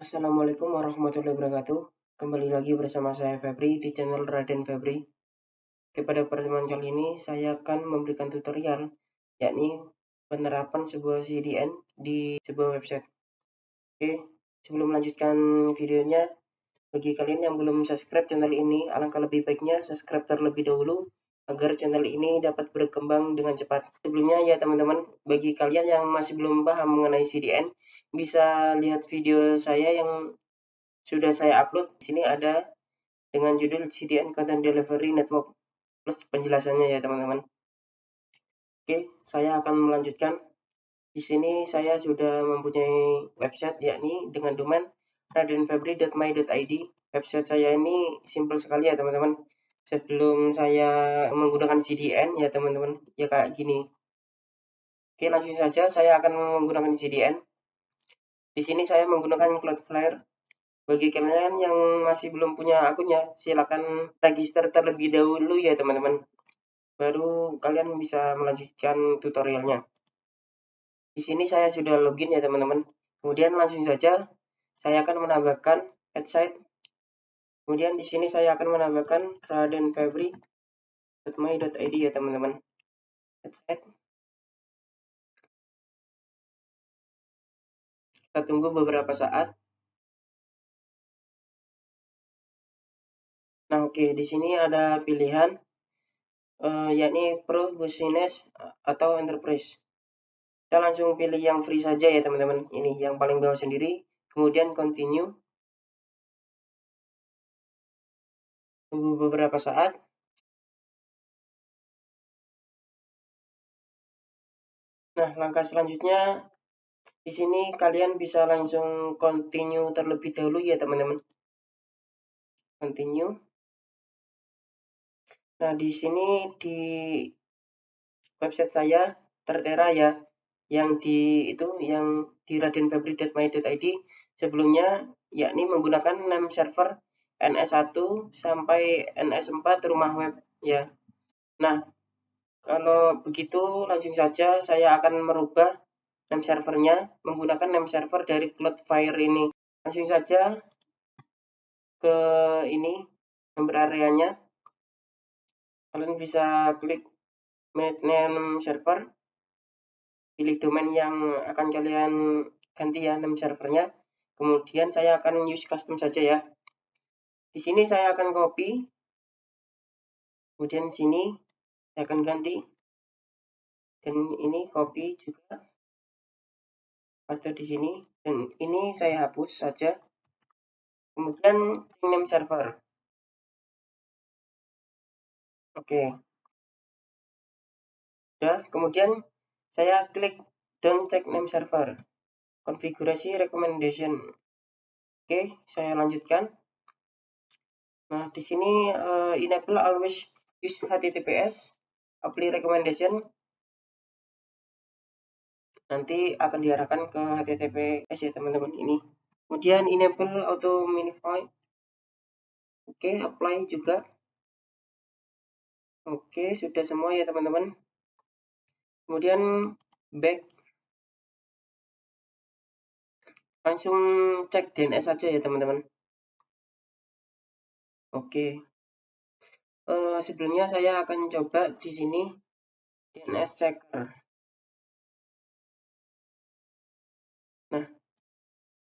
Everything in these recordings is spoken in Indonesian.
Assalamualaikum warahmatullahi wabarakatuh. Kembali lagi bersama saya Febri di channel Raden Febri. Pada pertemuan kali ini saya akan memberikan tutorial, yakni penerapan sebuah CDN di sebuah website. Oke, sebelum melanjutkan videonya, bagi kalian yang belum subscribe channel ini, alangkah lebih baiknya subscribe terlebih dahulu agar channel ini dapat berkembang dengan cepat. Sebelumnya ya teman-teman, bagi kalian yang masih belum paham mengenai CDN, bisa lihat video saya yang sudah saya upload. Di sini ada dengan judul CDN Content Delivery Network plus penjelasannya ya teman-teman. Oke, saya akan melanjutkan. Di sini saya sudah mempunyai website yakni dengan domain radenfebri.my.id. Website saya ini simple sekali ya teman-teman. Sebelum saya menggunakan CDN ya teman-teman, ya kayak gini. Oke, langsung saja saya akan menggunakan CDN. Di sini saya menggunakan Cloudflare. Bagi kalian yang masih belum punya akunnya, silakan register terlebih dahulu ya teman-teman. Baru kalian bisa melanjutkan tutorialnya. Di sini saya sudah login ya teman-teman. Kemudian langsung saja saya akan menambahkan add site. Kemudian di sini saya akan menambahkan radenfebri.my.id ya teman-teman. Add site. Kita tunggu beberapa saat. Nah, oke, di sini ada pilihan yakni Pro, Business atau Enterprise. Kita langsung pilih yang free saja ya teman-teman. Ini yang paling bawah sendiri. Kemudian continue. Tunggu beberapa saat. Nah, langkah selanjutnya di sini kalian bisa langsung continue terlebih dahulu ya teman-teman. Continue. Nah, di sini di website saya tertera ya yang di radenfebri.my.id sebelumnya yakni menggunakan name server NS1 sampai NS4 rumah web ya. Nah, kalau begitu langsung saja saya akan merubah name servernya menggunakan name server dari Cloudflare ini. Langsung saja ke ini member areanya. Kalian bisa klik manage name server, pilih domain yang akan kalian ganti ya name servernya. Kemudian saya akan use custom saja ya. Di sini saya akan copy. Kemudian sini saya akan ganti. Dan ini copy juga. Paste di sini dan ini saya hapus saja. Kemudian name server. Oke. Sudah, kemudian saya klik don't check name server. Konfigurasi recommendation. Oke, saya lanjutkan. Nah, di sini enable always use HTTPS apply recommendation. Nanti akan diarahkan ke HTTPS ya teman-teman ini. Kemudian enable auto minify. Oke, apply juga. Oke, sudah semua ya teman-teman. Kemudian back. Langsung cek DNS saja ya teman-teman. Oke. Sebelumnya saya akan coba di sini DNS checker. Nah,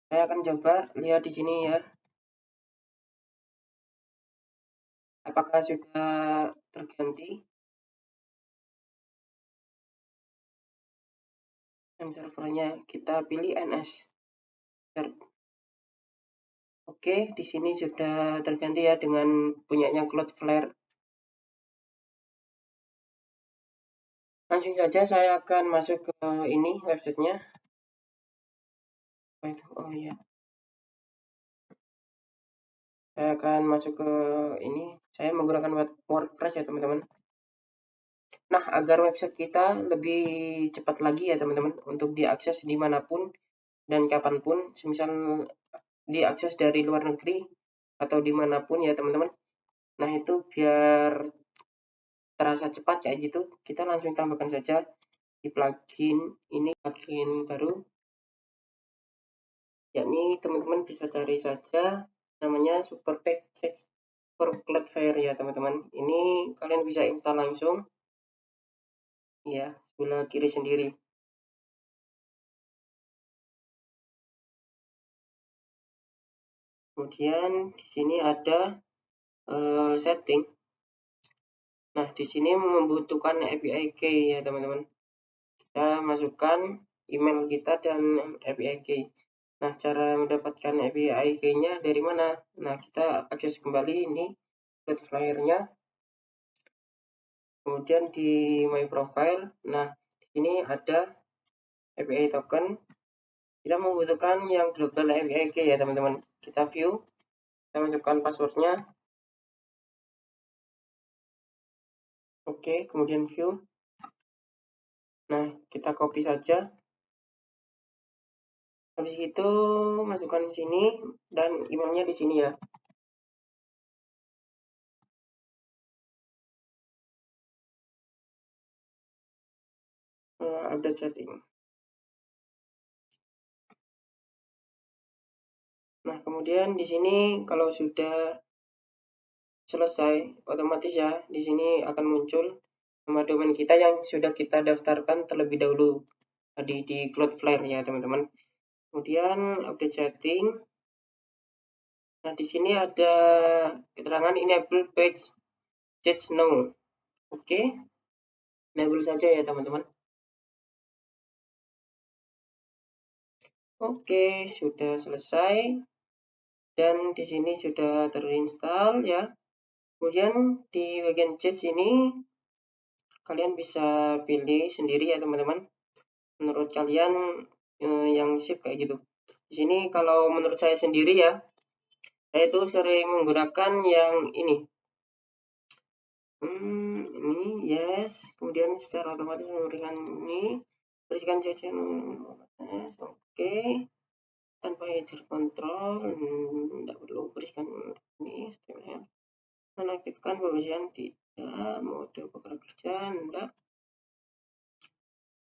saya akan coba lihat di sini ya. Apakah sudah terganti? Servernya kita pilih NS. Oke, di sini sudah terganti ya dengan punyanya Cloudflare. Langsung saja saya akan masuk ke ini websitenya. Oh iya. Saya akan masuk ke ini. Saya menggunakan WordPress ya teman-teman. Nah, agar website kita lebih cepat lagi ya teman-teman untuk diakses dimanapun dan kapanpun, semisal diakses dari luar negeri atau dimanapun ya teman-teman. Nah, itu biar terasa cepat kayak gitu, kita langsung tambahkan saja di plugin ini, plugin baru. yakni teman-teman bisa cari saja namanya Superpack for Cloudflare ya teman-teman. Ini kalian bisa install langsung ya sebelah kiri sendiri. Kemudian di sini ada setting. Nah, di sini membutuhkan API key ya teman-teman. Kita masukkan email kita dan API key. Nah, cara mendapatkan API key-nya dari mana? Nah, kita akses kembali ini Cloudflare-nya. Kemudian di My Profile. Nah, di sini ada API token. Kita membutuhkan yang global API key ya teman-teman. Kita view, kita masukkan passwordnya. Oke, kemudian view. Nah, kita copy saja. Habis itu masukkan di sini dan emailnya di sini ya. Update setting. Nah, kemudian di sini kalau sudah selesai, otomatis ya di sini akan muncul nama domain kita yang sudah kita daftarkan terlebih dahulu tadi di Cloudflare ya teman-teman. Kemudian update setting. Nah, di sini ada keterangan enable page just now. Oke, enable saja ya teman-teman. Oke, sudah selesai dan di sini sudah terinstall ya. Kemudian di bagian chat ini kalian bisa pilih sendiri ya teman-teman. Menurut kalian yang sip kayak gitu. Di sini kalau menurut saya sendiri ya, saya itu sering menggunakan yang ini. Ini yes. Kemudian secara otomatis memberikan ini berikan jajan. Oke. Tanpa user control, tidak perlu berikan ini. Menaktifkan pembersihan tidak, mode pekerja tidak.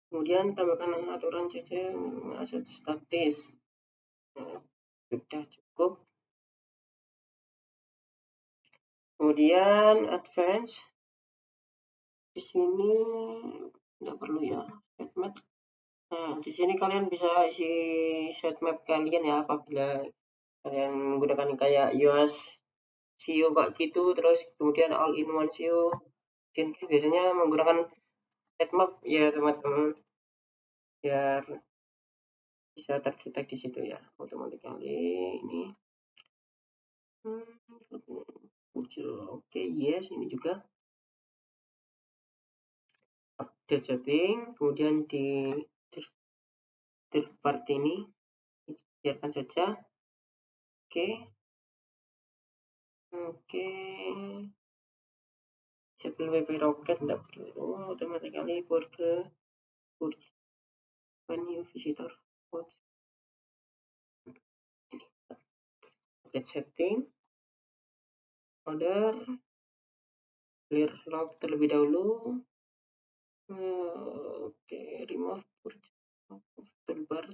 Kemudian tambahkan aturan CC aset statis. Nah, sudah cukup. Kemudian advance. Di sini tidak perlu ya sitemap. Nah, di sini kalian bisa isi sitemap kalian ya apabila kalian menggunakan kayak iOS SEO kayak gitu, terus kemudian all in one SEO. Dan biasanya menggunakan sitemap ya teman-teman biar bisa terdetek di situ ya automatically ini. Oke, yes, ini juga update setting, kemudian di third part ini biarkan saja. Oke, oke, disable WP Rocket tidak perlu, automatically purge when new visitor codes. Ini update setting, order, clear log terlebih dahulu. Oke, remove purge toolbar,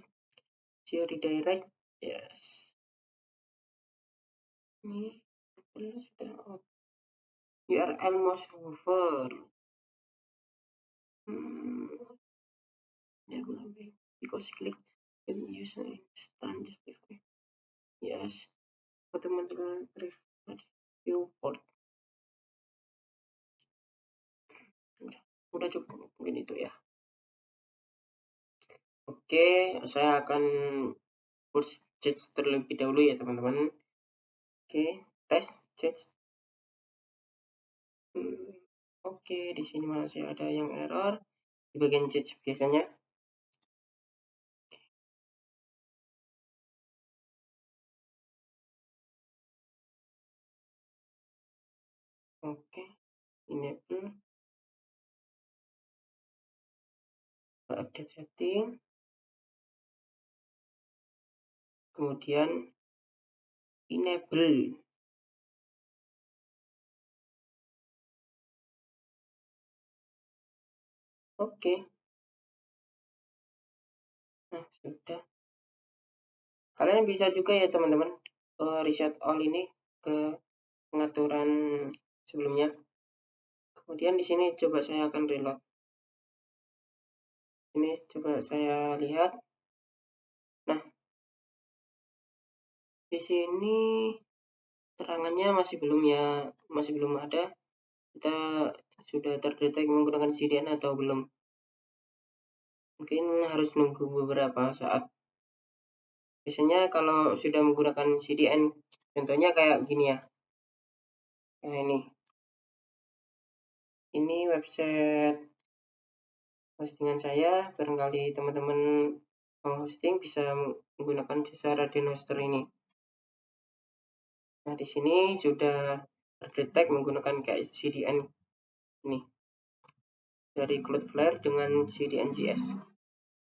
redirect, yes. Ini sudah URL mouse over. Yeah, because click and use instant justify. Yes, automatically refresh viewport. Udah cukup mungkin itu ya. Oke, saya akan push chat terlebih dahulu ya teman-teman. Oke, tes chat. Oke, di sini masih ada yang error di bagian chat biasanya. Oke, enable update setting, kemudian enable. Oke, nah sudah. Kalian bisa juga ya teman-teman reset all ini ke pengaturan sebelumnya. Kemudian di sini coba saya akan reload. Ini coba saya lihat. Nah, di sini terangannya masih belum ada. Kita sudah terdetek menggunakan CDN atau belum. Mungkin harus nunggu beberapa saat. Biasanya kalau sudah menggunakan CDN, contohnya kayak gini ya. Nah, ini website hostingan saya. Barangkali teman-teman mau hosting bisa menggunakan jasa Raden Hoster ini. Nah, di sini sudah terdetek menggunakan CDN ini dari Cloudflare dengan CDN.js.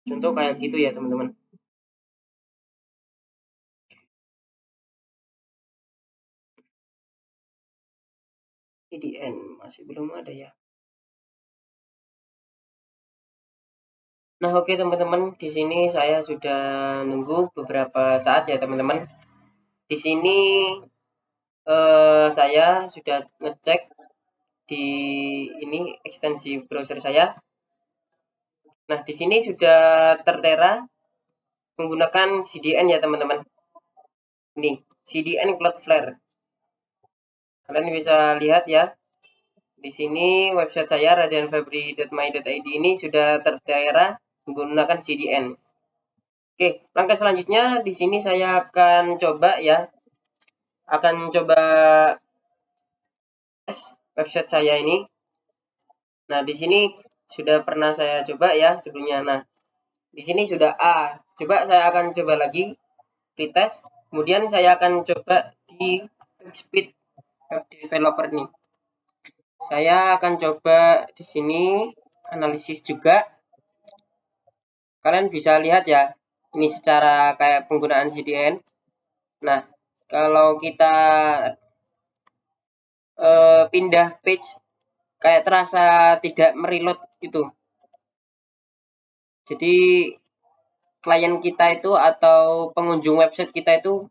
Contoh kayak gitu ya teman-teman. CDN masih belum ada ya. Nah, oke teman-teman, di sini saya sudah nunggu beberapa saat ya teman-teman. Di sini saya sudah ngecek di ini ekstensi browser saya. Nah, di sini sudah tertera menggunakan CDN ya teman-teman. Nih, CDN Cloudflare. Kalian bisa lihat ya. Di sini website saya radenfebri.my.id ini sudah tertera menggunakan CDN. Oke, langkah selanjutnya di sini saya akan coba ya. Akan coba website saya ini. Nah, di sini sudah pernah saya coba ya sebelumnya. Nah, di sini sudah A. Coba saya akan coba lagi retest. Kemudian saya akan coba di speed web developer nih. Saya akan coba di sini analisis juga. Kalian bisa lihat ya, ini secara kayak penggunaan CDN. Nah, kalau kita pindah page kayak terasa tidak mereload gitu. Jadi klien kita itu atau pengunjung website kita itu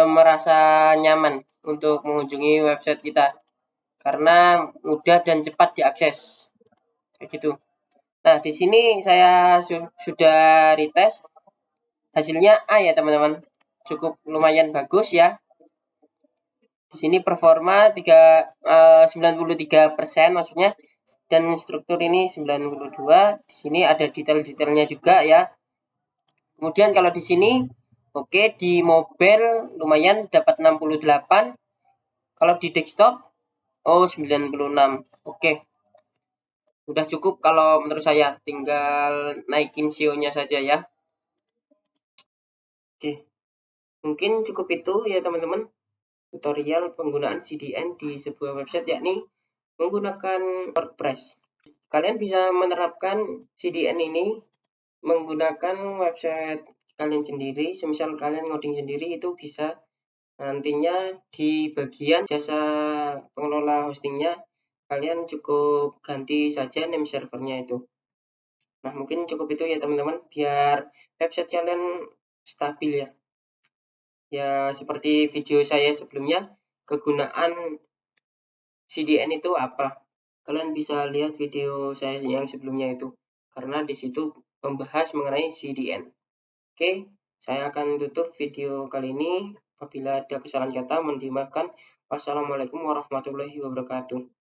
merasa nyaman untuk mengunjungi website kita karena mudah dan cepat diakses. Kayak gitu. Nah, di sini saya sudah retest. Hasilnya A ya, teman-teman. Cukup lumayan bagus ya. Di sini performa 93% maksudnya, dan struktur ini 92. Di sini ada detail-detailnya juga ya. Kemudian kalau di sini oke, di mobile lumayan dapat 68. Kalau di desktop 96. Oke. Udah cukup kalau menurut saya, tinggal naikin SEO-nya saja ya. Oke. Mungkin cukup itu ya teman-teman. Tutorial penggunaan CDN di sebuah website yakni menggunakan WordPress. Kalian bisa menerapkan CDN ini menggunakan website kalian sendiri. Semisal kalian ngoding sendiri itu bisa nantinya di bagian jasa pengelola hostingnya kalian cukup ganti saja name servernya itu. Nah, mungkin cukup itu ya teman-teman biar website kalian stabil ya. Ya, seperti video saya sebelumnya, kegunaan CDN itu apa? Kalian bisa lihat video saya yang sebelumnya itu, karena di situ membahas mengenai CDN. Oke, saya akan tutup video kali ini. Apabila ada kesalahan kata, mohon dimaafkan. Wassalamualaikum warahmatullahi wabarakatuh.